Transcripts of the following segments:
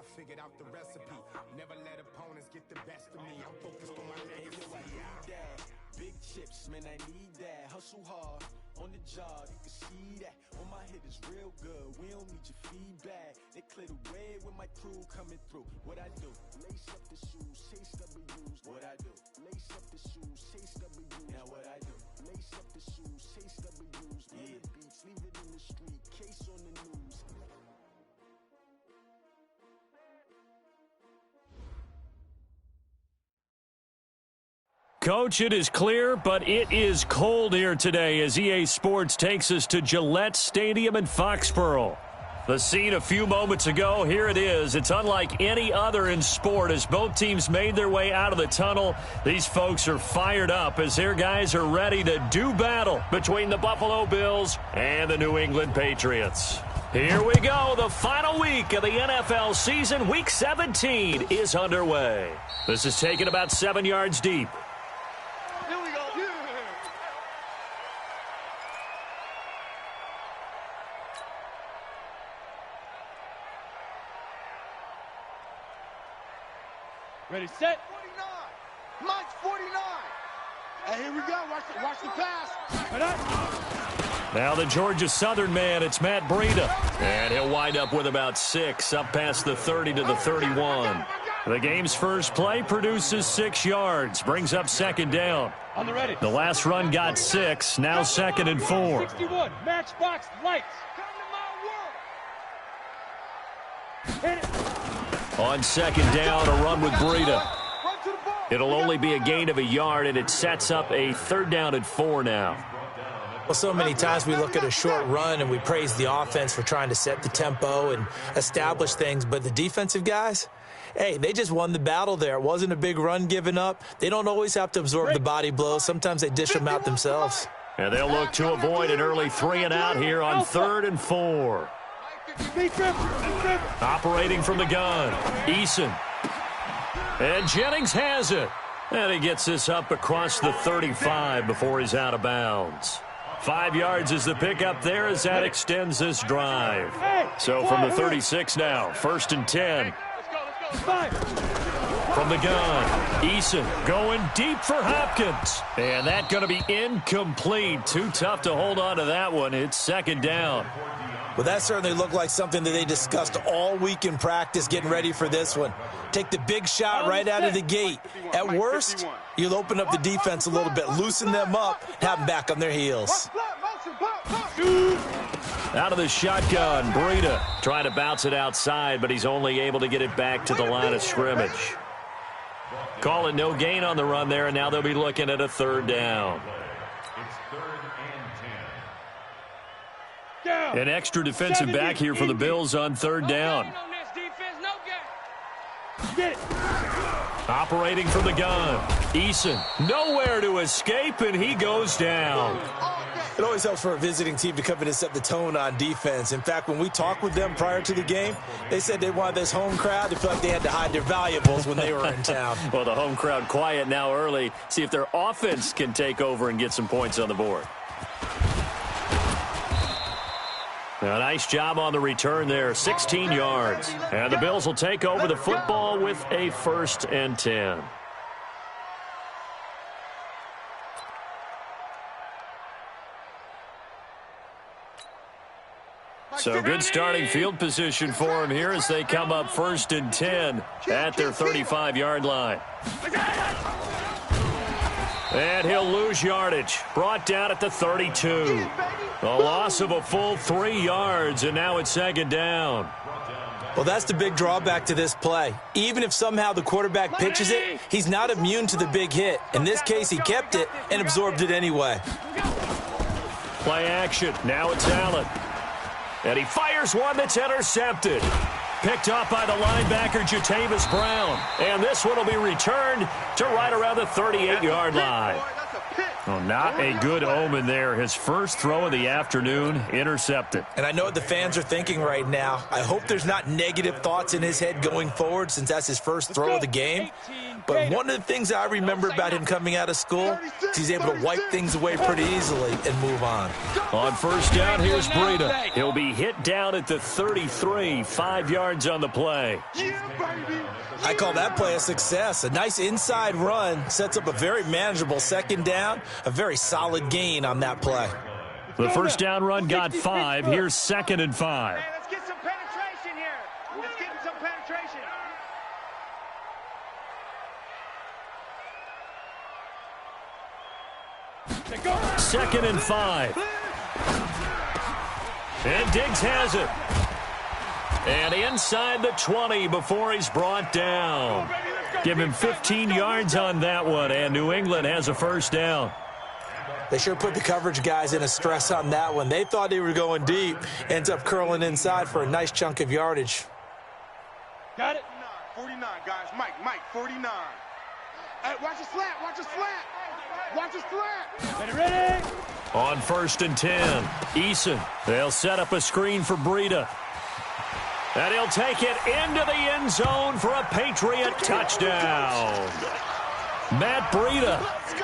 figured out the recipe. Never let opponents get the best of me. I'm focused on my legacy. Big chips, man, I need that. Hustle hard on the job, you can see that. On my hit is real good. We don't need your feedback. They clear the way when my crew coming through. What I do? Lace up the shoes, chase W's. What I do? Lace up the shoes, chase W's. Now what I do? Lace up the shoes, chase W's. Yeah. Beats, leave it in the street, case on the news. Coach, it is clear, but it is cold here today as EA Sports takes us to Gillette Stadium in Foxborough. The scene a few moments ago, here it is. It's unlike any other in sport as both teams made their way out of the tunnel. These folks are fired up as their guys are ready to do battle between the Buffalo Bills and the New England Patriots. Here we go. The final week of the NFL season, Week 17, is underway. This is taken about 7 yards deep. Ready, set. 49. Mike's 49. Hey, here we go. Watch the pass. Now the Georgia Southern man, it's Matt Breida. And he'll wind up with about 6, up past the 30 to the 31. The game's first play produces 6 yards, brings up second down. On the ready. The last run got 6, now 2nd and 4. 61, matchbox lights. Come to my world. Hit it. On second down, a run with Breida. It'll only be a gain of a yard, and it sets up a 3rd down and 4 now. Well, so many times we look at a short run and we praise the offense for trying to set the tempo and establish things, but the defensive guys, hey, they just won the battle there. It wasn't a big run given up. They don't always have to absorb the body blows. Sometimes they dish them out themselves. And they'll look to avoid an early 3 and out here on 3rd and 4. Operating from the gun, Eason. And Jennings has it. And he gets this up across the 35 before he's out of bounds. 5 yards is the pickup there as that extends this drive. So from the 36 now, 1st and 10. From the gun, Eason going deep for Hopkins. And that's going to be incomplete. Too tough to hold on to that one. It's 2nd down. Well, that certainly looked like something that they discussed all week in practice getting ready for this one. Take the big shot right out of the gate. At worst, you'll open up the defense a little bit, loosen them up, have them back on their heels. Out of the shotgun, Breida trying to bounce it outside, but he's only able to get it back to the line of scrimmage. Call it no gain on the run there, and now they'll be looking at a 3rd down. An extra defensive back here for the Bills on 3rd down. Operating from the gun, Eason nowhere to escape, and he goes down. It always helps for a visiting team to come in and set the tone on defense. In fact, when we talked with them prior to the game, they said they wanted this home crowd to feel like they had to hide their valuables when they were in town. Well, the home crowd quiet now early. See if their offense can take over and get some points on the board. A nice job on the return there, 16 yards. And the Bills will take over the football with a 1st and 10. So good starting field position for him here as they come up 1st and 10 at their 35-yard line. And he'll lose yardage. Brought down at the 32. A loss of a full 3 yards, and now it's 2nd down. Well, that's the big drawback to this play. Even if somehow the quarterback pitches it, he's not immune to the big hit. In this case, he kept it and absorbed it anyway. Play action. Now it's Allen. And he fires one that's intercepted. Picked off by the linebacker, Jatavis Brown. And this one will be returned to right around the 38-yard line. Well, not a good omen there. His first throw of the afternoon intercepted. And I know what the fans are thinking right now. I hope there's not negative thoughts in his head going forward since that's his first throw of the game. But one of the things I remember about him coming out of school is he's able to wipe things away pretty easily and move on. On first down, here's Breida. He'll be hit down at the 33, 5 yards on the play. I call that play a success. A nice inside run sets up a very manageable second down, a very solid gain on that play. The first down run got 5. Here's 2nd and 5. Hey, let's get some penetration here. Let's get some penetration. Second and 5. And Diggs has it. And inside the 20 before he's brought down. Give him 15 yards on that one, and New England has a first down. They sure put the coverage guys in a stress on that one. They thought they were going deep. Ends up curling inside for a nice chunk of yardage. Got it? 49, guys. Mike, 49. Hey, watch the slant. Watch the slant. Watch the slant. Ready? On 1st and 10, Eason. They'll set up a screen for Breida. And he'll take it into the end zone for a Patriot touchdown. Matt Breida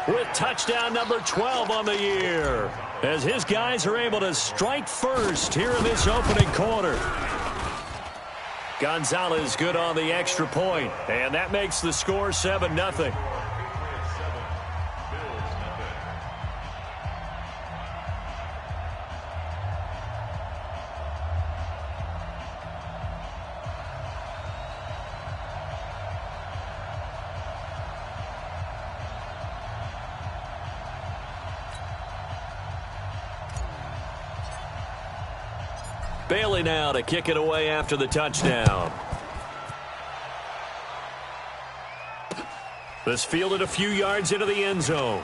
with touchdown number 12 on the year, as his guys are able to strike first here in this opening quarter. Gonzalez good on the extra point, and that makes the score 7-0. Bailey now to kick it away after the touchdown. This fielded a few yards into the end zone.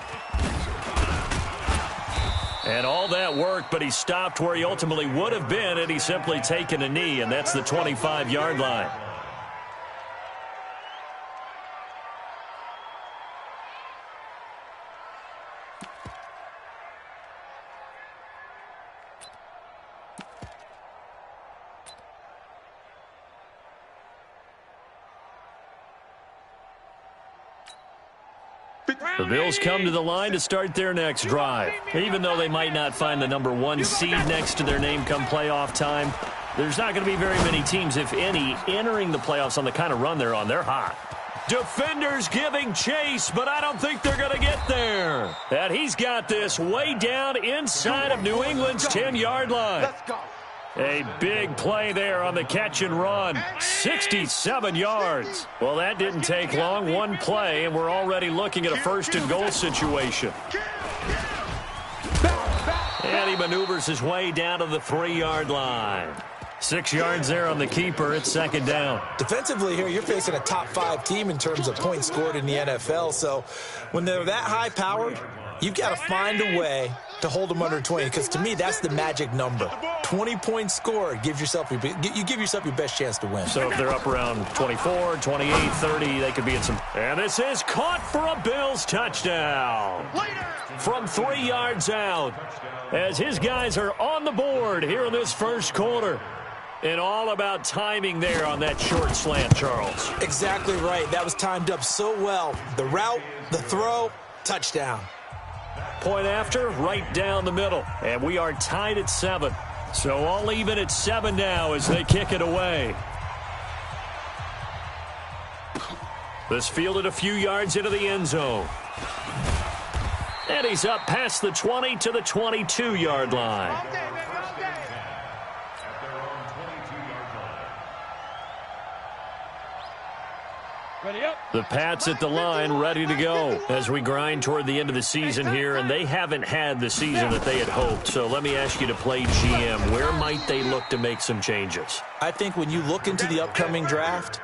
And all that work, but he stopped where he ultimately would have been had he simply taken a knee, and that's the 25-yard line. The Bills come to the line to start their next drive. Even though they might not find the number 1 seed next to their name come playoff time, there's not going to be very many teams, if any, entering the playoffs on the kind of run they're on. They're hot. Defenders giving chase, but I don't think they're going to get there. And he's got this way down inside of New England's 10-yard line. Let's go. A big play there on the catch and run. 67 yards. Well, that didn't take long. One play, and we're already looking at a 1st and goal situation. And he maneuvers his way down to the 3-yard line. 6 yards there on the keeper. It's 2nd down. Defensively here, you're facing a top 5 team in terms of points scored in the NFL. So when they're that high-powered, you've got to find a way to hold them under 20, because to me, that's the magic number. 20 points scored gives yourself you give yourself your best chance to win. So if they're up around 24, 28, 30, they could be in some. And this is caught for a Bills touchdown from 3 yards out, as his guys are on the board here in this first quarter. And all about timing there on that short slant, Charles. Exactly right. That was timed up so well. The route, the throw, touchdown. Point after, right down the middle. And we are tied at 7. So all even at 7 now as they kick it away. This fielded a few yards into the end zone. And he's up past the 20 to the 22-yard line. The Pats at the line, ready to go as we grind toward the end of the season here, and they haven't had the season that they had hoped. So let me ask you to play GM. Where might they look to make some changes? I think when you look into the upcoming draft,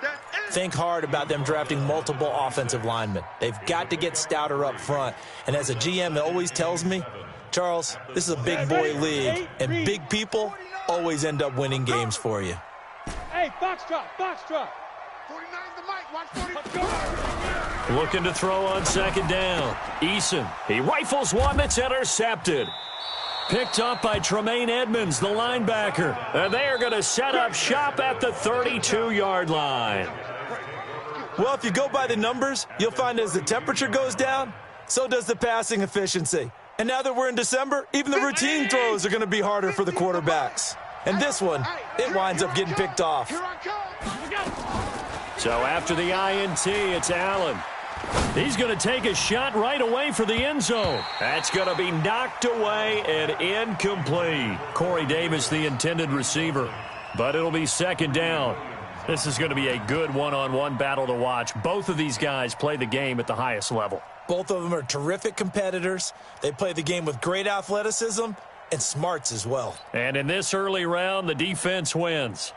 think hard about them drafting multiple offensive linemen. They've got to get stouter up front. And as a GM, it always tells me, Charles, this is a big boy league, and big people always end up winning games for you. Hey, box drop, box drop. 49's the mic. Watch 40. Looking to throw on second down. Eason, he rifles one that's intercepted. Picked up by Tremaine Edmonds, the linebacker. And they are going to set up shop at the 32-yard line. Well, if you go by the numbers, you'll find as the temperature goes down, so does the passing efficiency. And now that we're in December, even the routine throws are going to be harder for the quarterbacks. And this one, it winds up getting picked off. So after the INT, it's Allen. He's going to take a shot right away for the end zone. That's going to be knocked away and incomplete. Corey Davis, the intended receiver. But it'll be second down. This is going to be a good one-on-one battle to watch. Both of these guys play the game at the highest level. Both of them are terrific competitors. They play the game with great athleticism and smarts as well. And in this early round, the defense wins.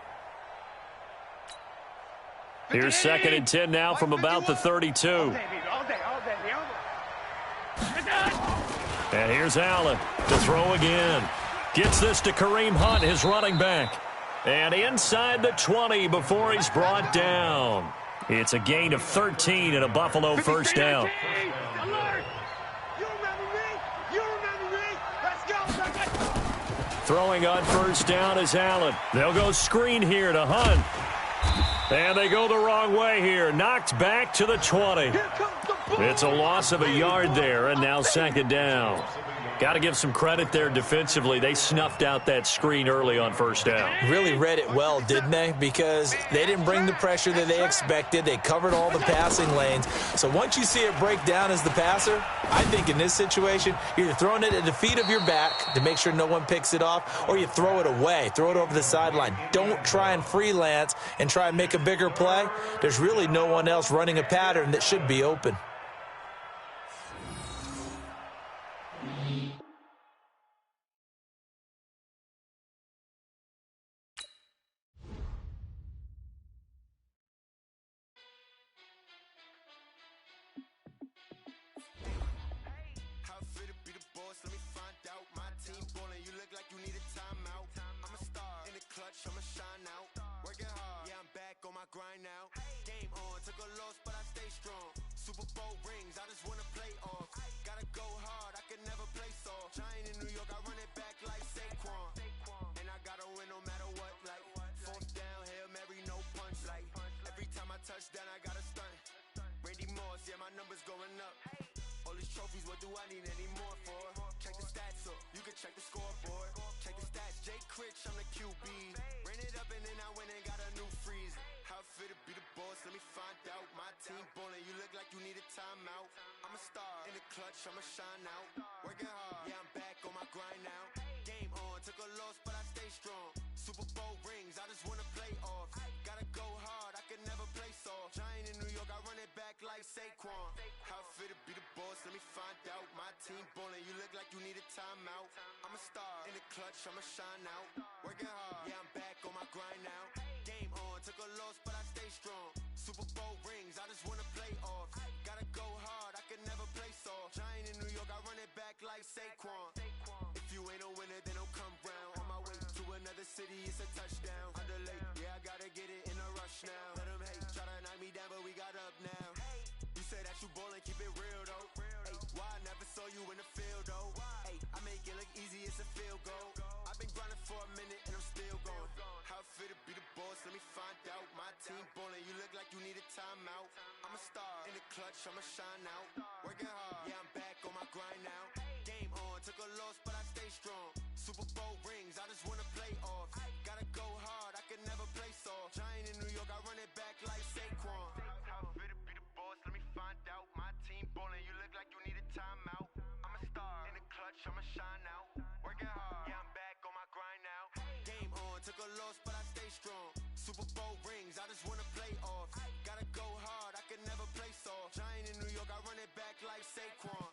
Here's second and 10 now from about the 32. And here's Allen to throw again. Gets this to Kareem Hunt, his running back. And inside the 20 before he's brought down. It's a gain of 13 and a Buffalo first down. Throwing on first down is Allen. They'll go screen here to Hunt. And they go the wrong way here. Knocked back to the 20. It's a loss of a yard there, and now second down. Got to give some credit there defensively. They snuffed out that screen early on first down. Really read it well, didn't they? Because they didn't bring the pressure that they expected. They covered all the passing lanes. So once you see it break down as the passer, I think in this situation, you're either throwing it at the feet of your back to make sure no one picks it off, or you throw it away, throw it over the sideline. Don't try and freelance and try and make a bigger play. There's really no one else running a pattern that should be open. Grind now, game on, took a loss, but I stay strong. Super Bowl rings, I just wanna play off. Gotta go hard, I can never play soft. Giant in New York, I run it back like Saquon. And I gotta win no matter what, like fourth down, Hail Mary, no punch. Like every time I touch down, I gotta stunt. Randy Moss, yeah, my numbers going up. All these trophies, what do I need any more for? Check the stats up, you can check the scoreboard. Check the stats, Jay Critch, I'm the QB. Ran it up and then I went and got a new freeze. How fit to be the boss, let me find out. My team ballin', you look like you need a timeout. I'm a star, in the clutch, I'ma shine out. Working hard, yeah, I'm back on my grind now. Game on, took a loss, but I stay strong. Super Bowl rings, I just wanna play off. Gotta go hard, I can never play soft. Giant in New York, I run it back like Saquon. How fit to be the boss, let me find out. My team ballin', you look like you need a timeout. I'm a star, in the clutch, I'ma shine out. Working hard, yeah, I'm back on my grind now. Game on, took a loss, but I stay strong. Super Bowl rings, I just wanna play off. Gotta go hard, I can never play soft. Giant in New York, I run it back like Saquon. If you ain't a winner, then don't come round. On my way to another city, it's a touchdown. Under late, yeah, I gotta get it in a rush now. Let them hate, try to knock me down, but we got up now. You say that you ballin', keep it real though. Ay, why I never saw you in the field though? Ay, I make it look easy, it's a field goal. I've been grinding for a minute and I'm still going. How fit to be the boss, let me find out. My team ballin', you look like you need a timeout. I'm a star, in the clutch, I'ma shine out. Working hard, yeah, I'm back on my grind now. Game on, took a loss, but I stay strong. Super Bowl rings, I just wanna play off. Gotta go hard, I can never play soft. Giant in New York, I run it back like Saquon. How fit to be the boss, let me find out. My team ballin', you look like you need a timeout. I'm a star, in the clutch, I'ma shine out. Working hard, yeah, I'm back on my grind now. Game on, took a loss, but I stay strong. Super Bowl rings, I just wanna play off. Gotta go hard, I can never play soft. Giant in New York, I run it back like Saquon.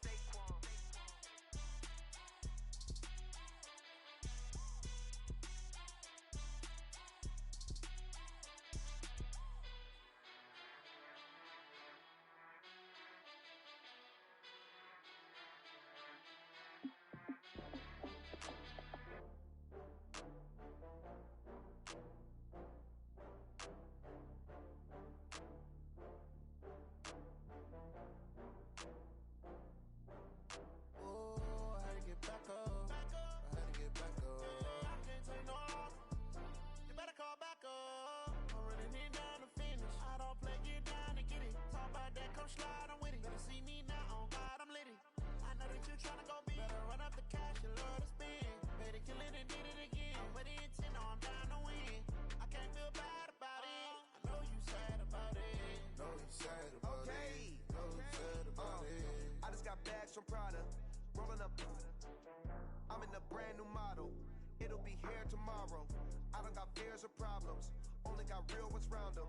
Benz from Prada, rolling up. I'm in a brand new model. It'll be here tomorrow. I don't got fears or problems, only got real ones round them.